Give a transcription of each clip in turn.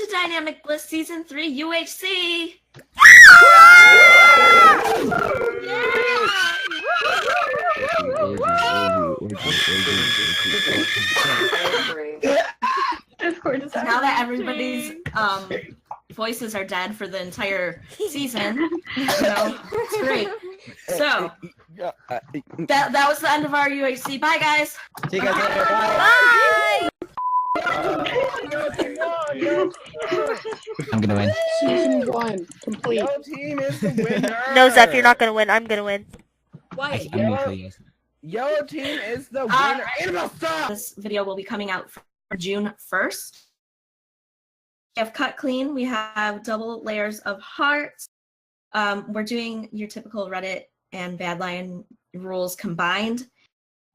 to Dynamic Bliss Season 3 UHC! Now that everybody's voices are dead for the entire season, it's great. So, that was the end of our UHC. Bye, guys! See you guys later. Bye! I'm gonna win. Season 1 complete. Yellow team is the winner. No, Zeph, you're not gonna win. I'm gonna win. I'm gonna kill you guys. Yellow team is the winner. Animal stop! This video will be coming out for June 1st. We have cut clean. We have double layers of hearts. We're doing your typical Reddit and Badlion rules combined.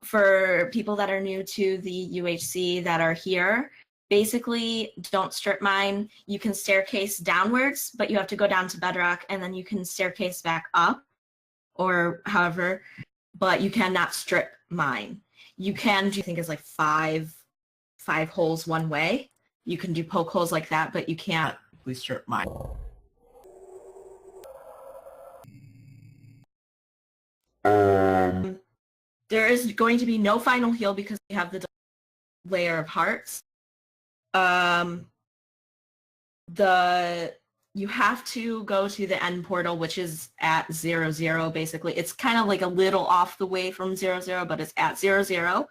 For people that are new to the UHC that are here, basically don't strip mine. You can staircase downwards, but you have to go down to bedrock, and then you can staircase back up, or however, but you cannot strip mine. You can do, I think it's like five holes one way. You can do poke holes like that, but you can't please strip mine. There is going to be no final heal because we have the layer of hearts. You have to go to the end portal, which is at 0-0, basically. It's kind of like a little off the way from 0-0, but it's at 0-0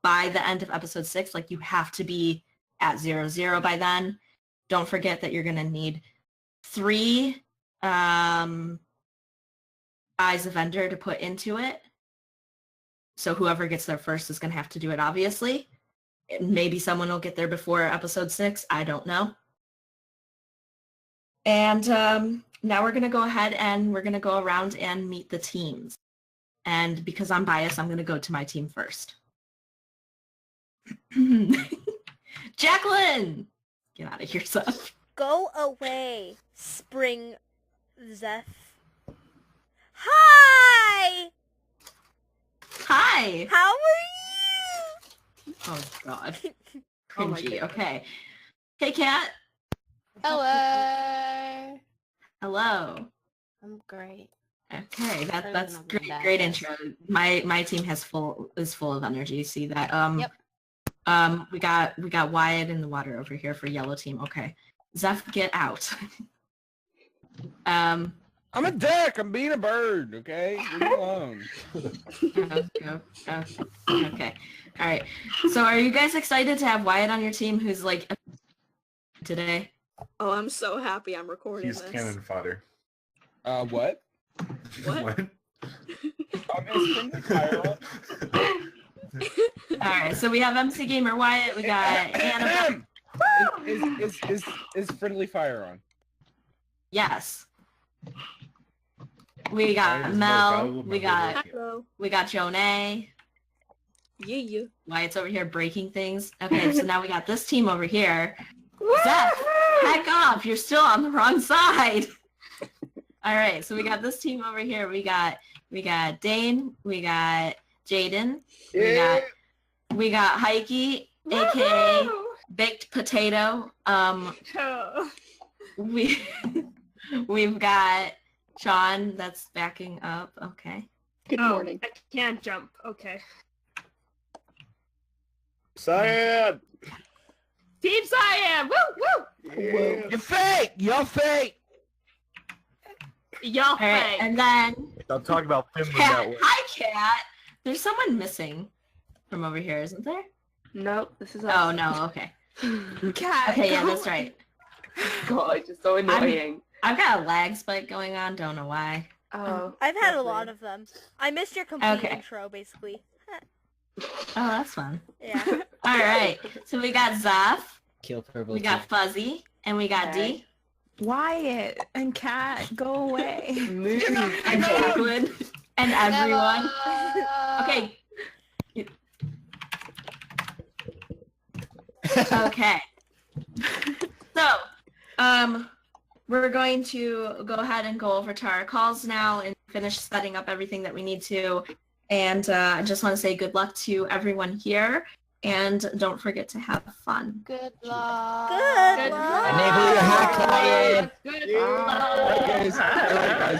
by the end of episode 6. Like, you have to be at 0-0 by then. Don't forget that you're going to need 3 Eyes of Ender to put into it. So whoever gets there first is going to have to do it, obviously. Maybe someone will get there before episode 6. I don't know. And now we're going to go ahead and we're going to go around and meet the teams. And because I'm biased, I'm going to go to my team first. Jacqueline! Get out of here, Zeph. Go away, Spring Zeph. Hi! Hi! How are you? Oh, God. Cringy. Okay. Hey, Kat. Hello. Hello. I'm great. Okay, that's great intro. My team is full of energy. You see that? Yep. We got Wyatt in the water over here for yellow team. Okay. Zeph, get out. I'm a duck. I'm being a bird. Okay, leave me alone. Okay. All right. So, are you guys excited to have Wyatt on your team, who's like today? Oh, I'm so happy I'm recording He's this. cannon fodder. What? What? Alright, so we have MC Gamer Wyatt, we got Anna. Is friendly fire on? Yes. We got Mel, we got Jonay. Yeah. Wyatt's over here breaking things. Okay, so now we got this team over here. Zeph, heck off, you're still on the wrong side. Alright, so we got this team over here. We got Dane, we got Jaden, we got Hikey, aka Baked Potato. We've got Sean that's backing up. Okay. Good morning. I can't jump. Okay. Cyan! Team Cyan! Woo! Yeah. You're fake! You're fake! Y'all Alright, fake. and then Stop talking about Finland Cat. that way. Hi, Cat. There's someone missing from over here, isn't there? Nope, this is Oh no. Okay. Cat. Okay, yeah, that's right. God, it's just so annoying. I've got a lag spike going on. Don't know why. Oh, I've had a lot of them. I missed your complete Okay. intro, basically. Oh, that's fun. Yeah. All right. So we got Zeph, Kill purple. we got Fuzzy, and we got Okay. D. Wyatt and Kat, go away. And Jacqueline and everyone. Okay. Okay. So, we're going to go ahead and go over to our calls now and finish setting up everything that we need to. And I just want to say good luck to everyone here. And don't forget to have fun. Good luck. Good luck. Enable your hack client. Good Alright, guys. Alright, guys.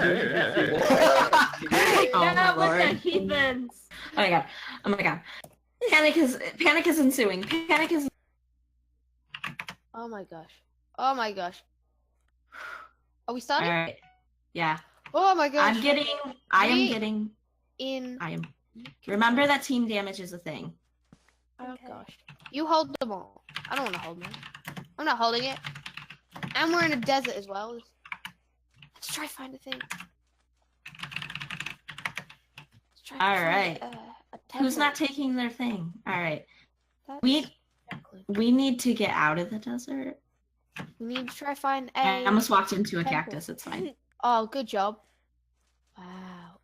Oh my Yeah, with the lord. heathens. Oh my god. Oh my god. Panic is ensuing. Panic is Oh my gosh. Oh my gosh. Are we starting? Alright. Yeah. Oh my gosh. I am getting in. remember that team damage is a thing. Oh Okay. gosh. You hold them all. I don't want to hold mine. I'm not holding it. And we're in a desert as well. Let's try to find a thing. Let's try to All find right. a Who's not temple. taking their thing? Alright. That's We exactly. we need to get out of the desert. We need to try to find a. I almost walked into a temple. cactus, it's fine. Oh, good job. Wow.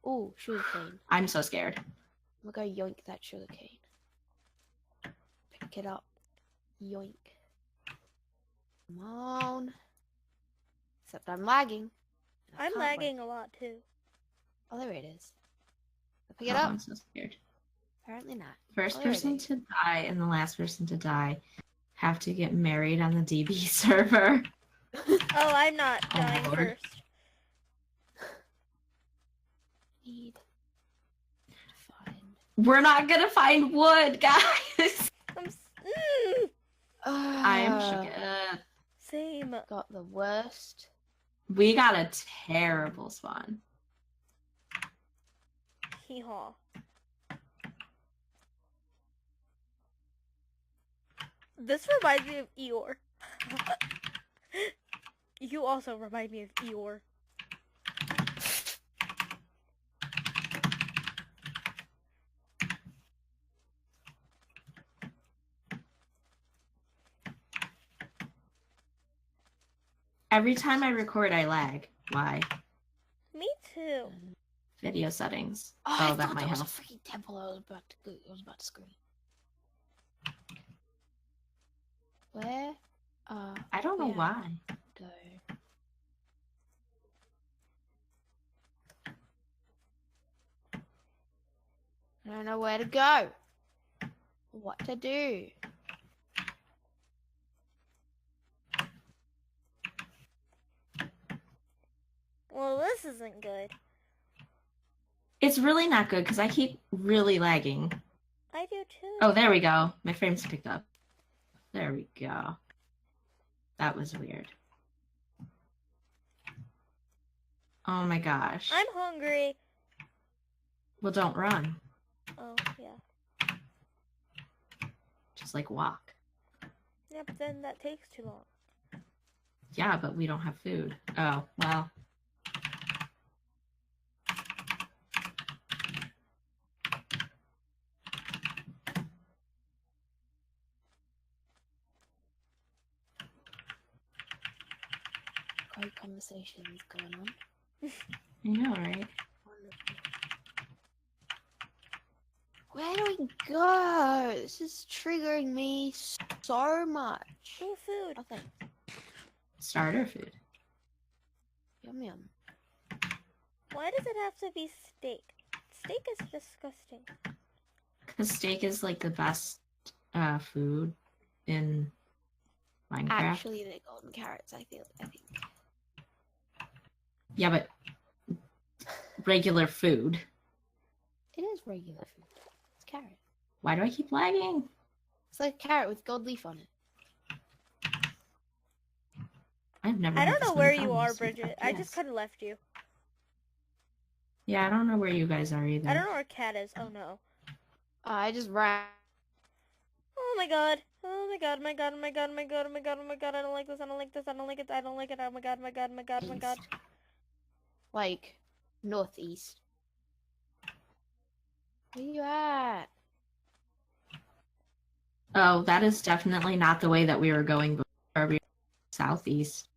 Oh, sugarcane. I'm so scared. I'm gonna go yoink that sugarcane. Pick it up. Yoink. Come on. Except I'm lagging. I I'm can't lagging wait. a lot too. Oh, there it is. Pick it Oh, up. I'm so scared. Apparently not. First Oh, there it person is. to die and the last person to die have to get married on the DB server. Oh, I'm not Oh, dying Lord. first. Need to find. We're not gonna find wood, guys. I am shook. Same. Got the worst. We got a terrible spawn. Hee haw. This reminds me of Eeyore. You also remind me of Eeyore. Every time I record, I lag. Why? Me too. Video settings. Oh, I Oh, that thought might there was a help. freaking temple. I was about to scream. Where? I don't know Yeah. why. Go. I don't know where to go. What to do. Well, this isn't good. It's really not good because I keep really lagging. I do too. Oh, there we go. My frames picked up. There we go. That was weird. Oh my gosh. I'm hungry. Well, don't run. Oh, yeah. Just like walk. Yeah, but then that takes too long. Yeah, but we don't have food. Oh, well. Great conversations going on. I know, right? Wonderful. Where do we go? This is triggering me so much. Oh, food. Nothing. Starter food. Yum yum. Why does it have to be steak? Steak is disgusting. Because steak is like the best food in Minecraft. Actually, they're golden carrots. I think. Yeah, but regular food. It is regular food. It's carrot. Why do I keep lagging? It's like a carrot with gold leaf on it. I've never. I had don't this know many where you are, problems with Bridget. I FPS. just kind of left you. Yeah, I don't know where you guys are either. I don't know where Cat is. Oh no. I just ran. Oh my god. Oh my god, my god, my god, my god, my god, my god, I don't like this, I don't like this, I don't like it, I don't like it, oh my god, my god, my god, my god. Like, northeast. Where you at? Oh, that is definitely not the way that we were going before. We were southeast.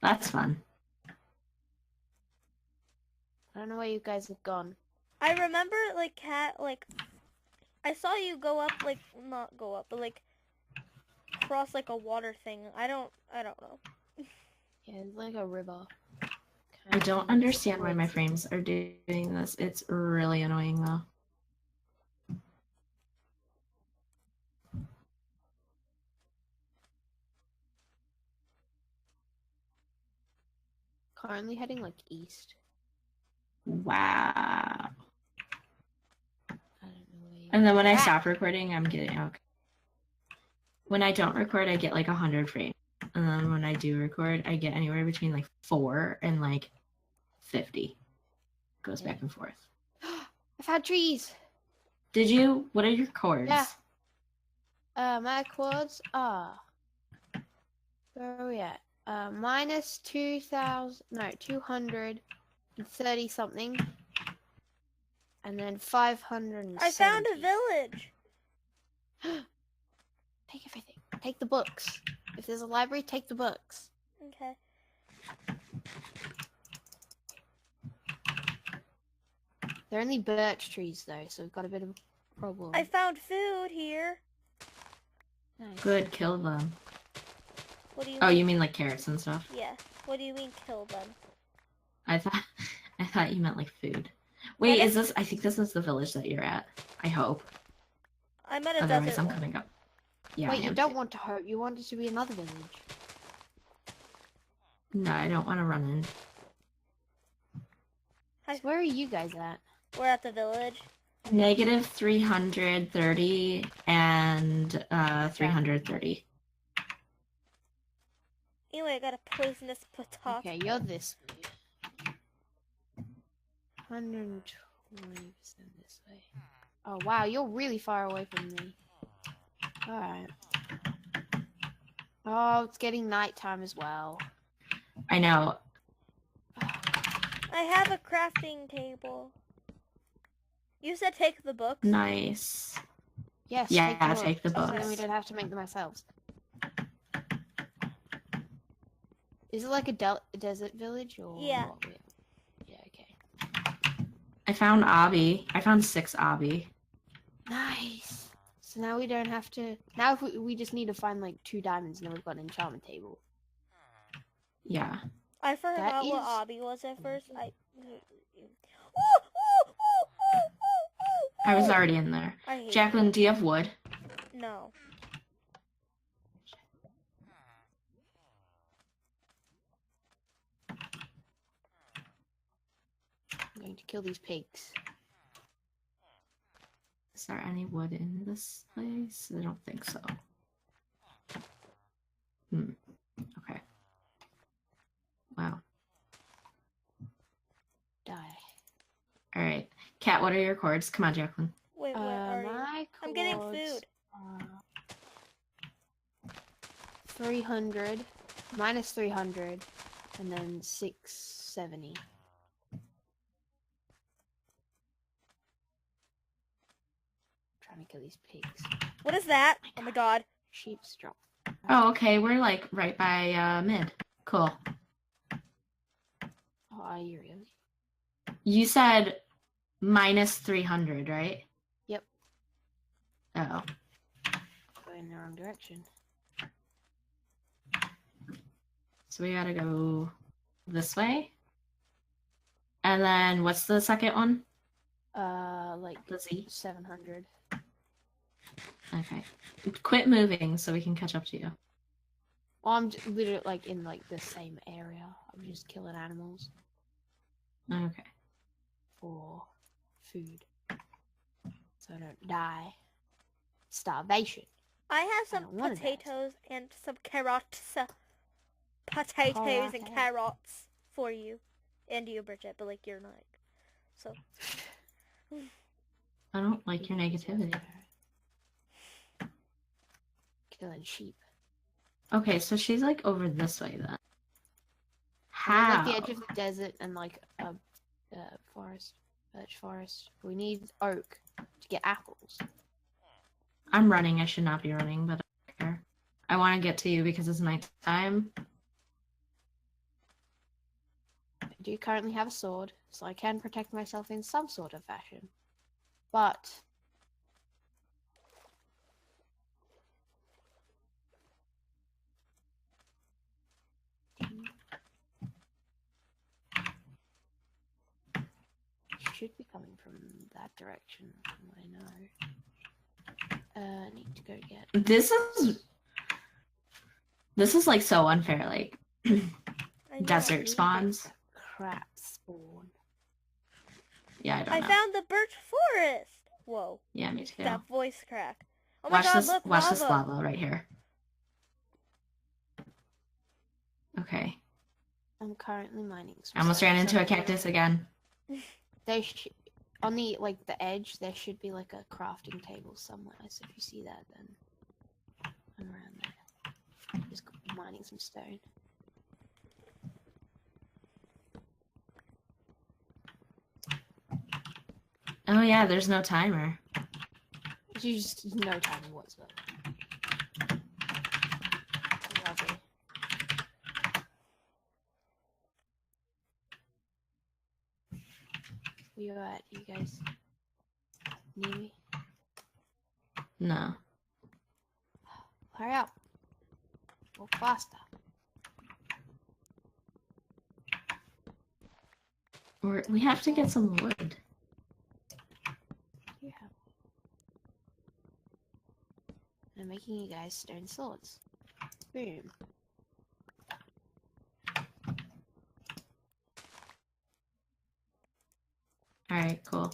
That's fun. I don't know where you guys have gone. I remember, like, Cat, like, I saw you go up, like, not go up, but, like, cross, like, a water thing. I don't know. Yeah, it's like a river. I don't understand why my frames are doing this. It's really annoying though. currently heading like east. Wow. I don't know where you And then when I Ah! stop recording, I'm getting okay. When I don't record, I get like 100 frames. And then when I do record, I get anywhere between like 4 and like 50. Goes back and forth. I found trees. Did you? What are your chords? Yeah. My chords are. Where are we at? Minus 2,000. No, 230 something. And then 500. I found a village. Take everything. Take the books. If there's a library, take the books. Okay. They're only birch trees though, so we've got a bit of a problem. I found food here. Nice. Good, kill them. What do you Oh, mean? you mean like carrots and stuff? Yeah. What do you mean kill them? I thought you meant like food. Wait, That is this? I think this is the village that you're at. I hope. I'm at a Otherwise, desert I'm one. coming up. Yeah. Wait, I you am don't too. want to hope. You want it to be another village. No, I don't want to run in. So where are you guys at? We're at the village. Negative 330 and 330. Anyway, I got a poisonous potato. Okay, you're this way. 120% this way. Oh wow, you're really far away from me. Alright. Oh, it's getting nighttime as well. I know. I have a crafting table. You said take the books. Nice. Yes, Yeah, take the take the books. So then we books. don't have to make them ourselves. Is it like a desert village or Yeah. what? Yeah, okay. I found obby. I found 6 obby. Nice. So now we don't have to. Now if we just need to find like 2 diamonds, and then we've got an enchantment table. Yeah. I forgot what is- obby was at first. I was already in there. I hate Jacqueline, do you have wood? it. No. I'm going to kill these pigs. Is there any wood in this place? I don't think so. Okay. Wow. Die. All right. Kat, what are your chords? Come on, Jacqueline. Wait, where are you? My I'm getting chords food. are 300, minus 300, and then 670. Trying to kill these pigs. What is that? Oh my god. Sheep's drop. Oh, okay. We're like right by mid. Cool. Oh, are you really? You said minus 300, right? Yep. Oh. Going in the wrong direction. So we gotta go this way. And then what's the second one? Like The Z. 700. Okay. Quit moving so we can catch up to you. Well, I'm literally like in like the same area. I'm just killing animals Okay. for food, so I don't die. Starvation. I have some don't wanna die. potatoes and some carrots. Potatoes and Carrots. carrots for you. And you, Bridget, but like you're not. So. I don't like your negativity. Killing sheep. Okay, so she's like over this way then. I'm How? on, like the edge of the desert and like a forest, birch forest. We need oak to get apples. I'm running. I should not be running, but I don't care. I want to get to you because it's nighttime. I do currently have a sword, so I can protect myself in some sort of fashion. But should be coming from that direction, from what I know. I need to go get. This is like so unfair. Like I know. desert spawns. crap spawn? Yeah, I don't I know. found the birch forest. Whoa, Yeah, me too. that voice crack. Oh my Watch god, this. look, Watch lava. this lava right here. Okay. I'm currently mining. I almost ran into a cactus again. There on the like the edge there should be like a crafting table somewhere. So if you see that, then I'm around there. Just mining some stone. Oh yeah, there's no timer. There's just no time whatsoever. Lovely. Where you at? You guys need me? No. Hurry up. Go faster. We have to get some wood. Yeah. I'm making you guys stone swords. Boom. All right, cool.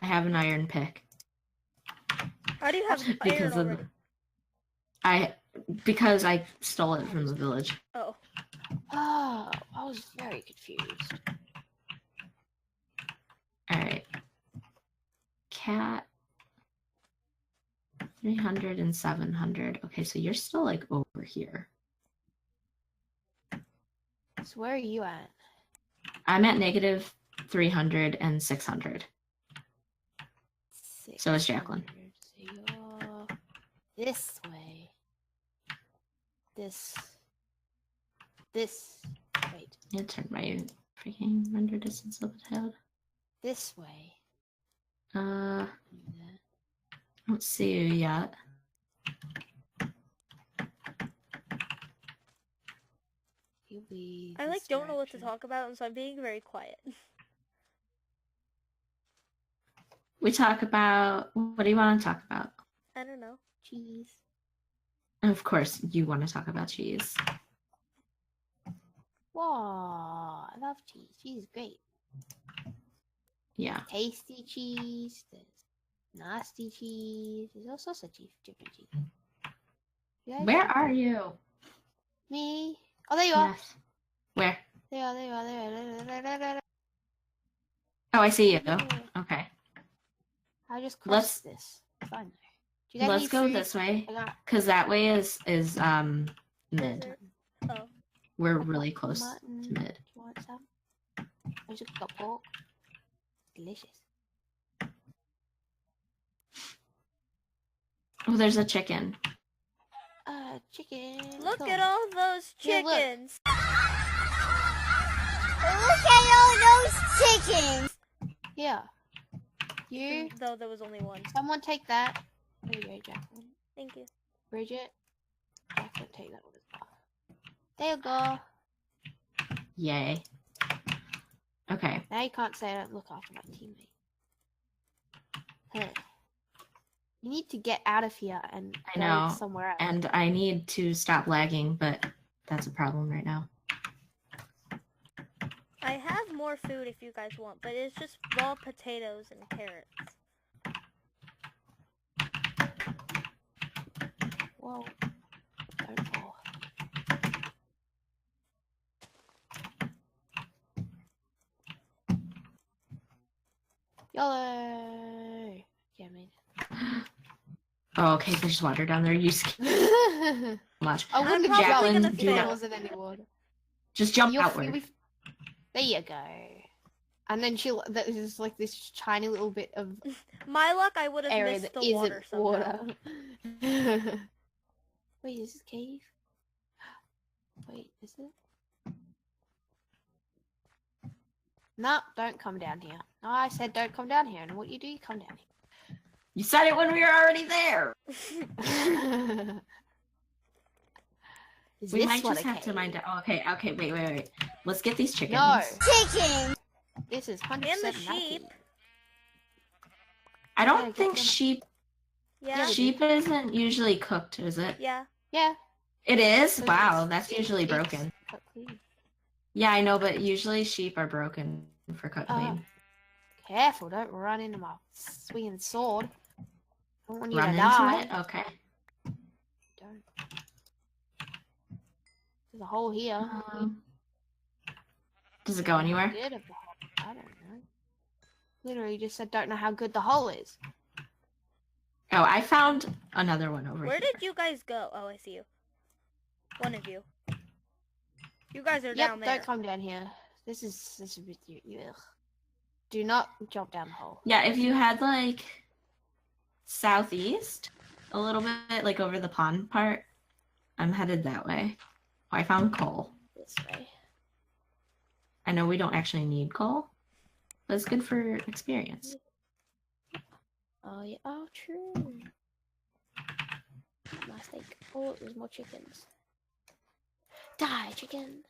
I have an iron pick. How do you have iron already? Because I stole it from the village. Oh. Oh, I was very confused. All right. Cat. 300 and 700. Okay, so you're still like over here. So where are you at? I'm at negative 300 and 600. So is Jacqueline. 600. So you're this way. This. Wait. Yeah, turn my freaking render distance a little bit ahead. This way. I don't see you yet. You'll be. I like this don't know what to direction. talk about, and so I'm being very quiet. We talk about, what do you want to talk about? I don't know. Cheese. Of course, you want to talk about cheese. Wow, I love cheese. Cheese is great. Yeah. Tasty cheese. There's nasty cheese. There's all sorts of cheese, different cheese. You guys Where like are them? you? Me? Oh, there you are. Yes. Where? There you are. There you are. There. Oh, I see you. Yeah. Okay. I just Let's- crossed this. Fine. Do you guys Let's need go food? this way. I got Because that way is mid. Desert. Oh. We're really close mutton. to mid. Do you want some? I just got pork. Delicious. Oh, there's a chicken. Chicken. Look Cool. at all those Yeah, look. chickens. Look at all those chickens. Yeah. You. Though there was only one. Someone take that. There you go, Jacqueline. Thank you. Bridget. Jacqueline, take that one as well. There you go. Yay. Okay. Now you can't say I don't look after my teammate. Huh. You need to get out of here and I go know, somewhere else. And I need to stop lagging, but that's a problem right now. I have more food if you guys want, but it's just raw potatoes and carrots. Whoa. Don't fall. Yellow. Yeah, made Oh, okay, there's water down there. You skip it. much. I wouldn't probably have gonna jumped if there fail. wasn't any water. Just jump You're outward. There you go. And then there's like this tiny little bit of My luck, I would have area missed that the water isn't water. somehow. Wait, is this cave? Wait, is it? No, don't come down here. No, I said don't come down here. And what you do, you come down You said it when we were already there. here. Is We this might what just a have to cave? mind it. Oh, okay, wait. Let's get these chickens. No, Chicken. this is 100% And the not a sheep. cave. I Yeah, don't get think them. sheep Yeah. isn't usually cooked, is it? Yeah. Yeah, It is? Because Wow, it's- that's usually it's broken. cut clean. Yeah, I know, but usually sheep are broken for cut Uh, clean. Careful, don't run into my swinging sword. I don't want you Run to into die. it? Okay. Don't. There's a hole here. Does it go anywhere? Good of the hole. I don't know. Literally just said don't know how good the hole is. Oh, I found another one over Where here. did you guys go? Oh, I see you. One of you. You guys are Yep, down there. don't come down here. This is a bit ugh. Do not jump down the hole. Yeah, if you had like southeast a little bit, like over the pond part, I'm headed that way. Oh, I found coal. This way. I know we don't actually need coal, but it's good for experience. Oh yeah, oh true. My steak. Oh, there's more chickens. Die, chicken.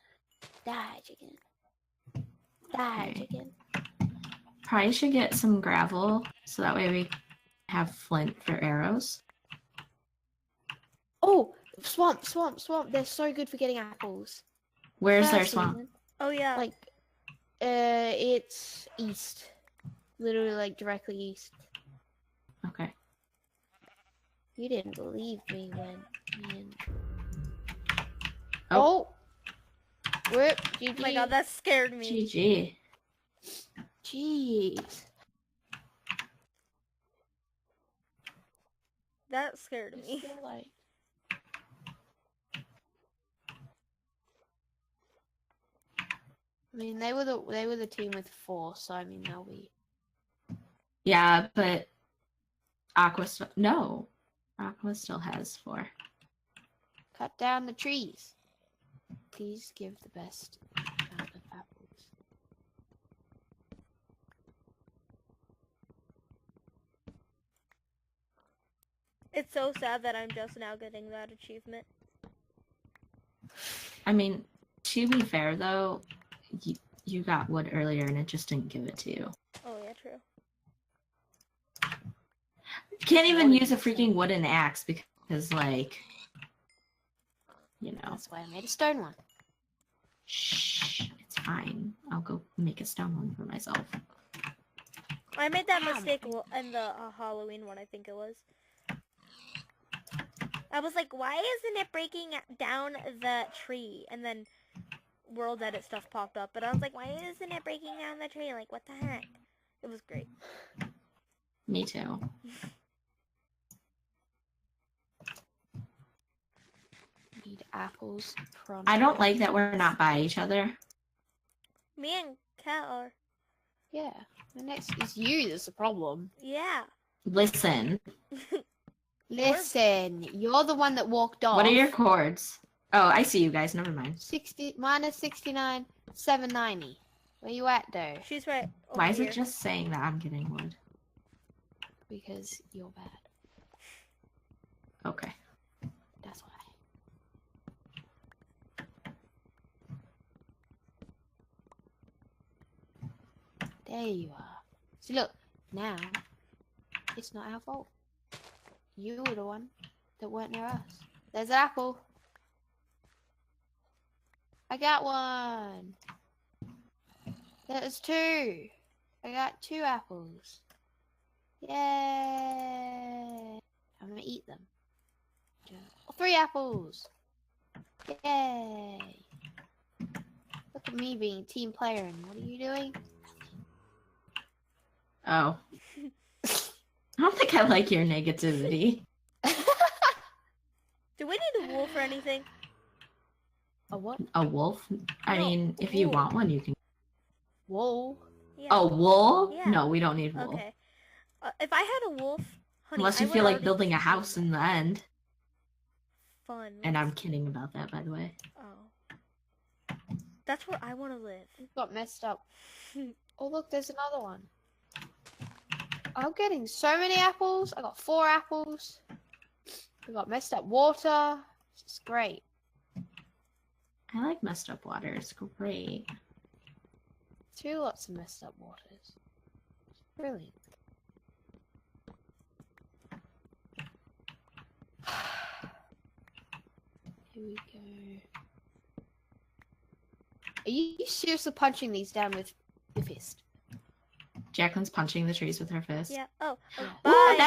Die, chicken. Die, Okay. chicken. Probably should get some gravel so that way we have flint for arrows. Oh, swamp, swamp, swamp. They're so good for getting apples. Where's their First swamp? season, Oh yeah. like, it's east. Literally, like, directly east. Okay. You didn't believe me when, man. Oh. Oh! Whoop, Oh GG. my god, that scared me. GG. Jeez. That scared It's me. still like... I mean, they were the team with 4, so I mean they'll be. Yeah, but Aqua no. Aqua still has 4. Cut down the trees. Please give the best amount of apples. It's so sad that I'm just now getting that achievement. I mean, to be fair though, you got wood earlier and it just didn't give it to you. Oh yeah, true. You can't even What use a is that? freaking wooden axe because like, you know. That's why I made a stone one. Shh, it's fine. I'll go make a stone one for myself. I made that Damn. mistake in the Halloween one, I think it was. I was like, why isn't it breaking down the tree? And then World Edit stuff popped up, but I was like, why isn't it breaking down the tree? Like, what the heck? It was great. Me too. Need apples. Pronto. I don't like that we're not by each other. Me and Kat are. Yeah. The next is you that's the problem. Yeah. Listen, Listen, you're the one that walked off. what are your chords? Oh, I see you guys. Never mind. 60 minus 69, 790. Where you at though? She's right over Why is here. it just saying that I'm getting wood? Because you're bad. Okay. That's why. There you are. See, look, now it's not our fault. You were the one that weren't near us. There's an apple. I got one. There's 2. I got 2 apples. Yay! I'm gonna eat them. 3 apples. Yay! Look at me being a team player, and what are you doing? Oh. I don't think I like your negativity. Do we need a wool for anything? A what? A wolf? I No, mean, if you wool. want one, you can. Whoa. Yeah. Oh, wool? Yeah. No, we don't need wool. Okay. If I had a wolf, honey, Unless you I feel would like already building a keep house them. in the end. Fun. And I'm kidding about that, by the way. Oh. That's where I want to live. Got messed up. Oh, look, there's another one. I'm getting so many apples. I got 4 apples. We got messed up water. It's great. I like messed up water. It's great. 2 lots of messed up waters. Brilliant. Here we go. Are you seriously punching these down with your fist? Jacqueline's punching the trees with her fist. Yeah. Oh. Yeah. Bye.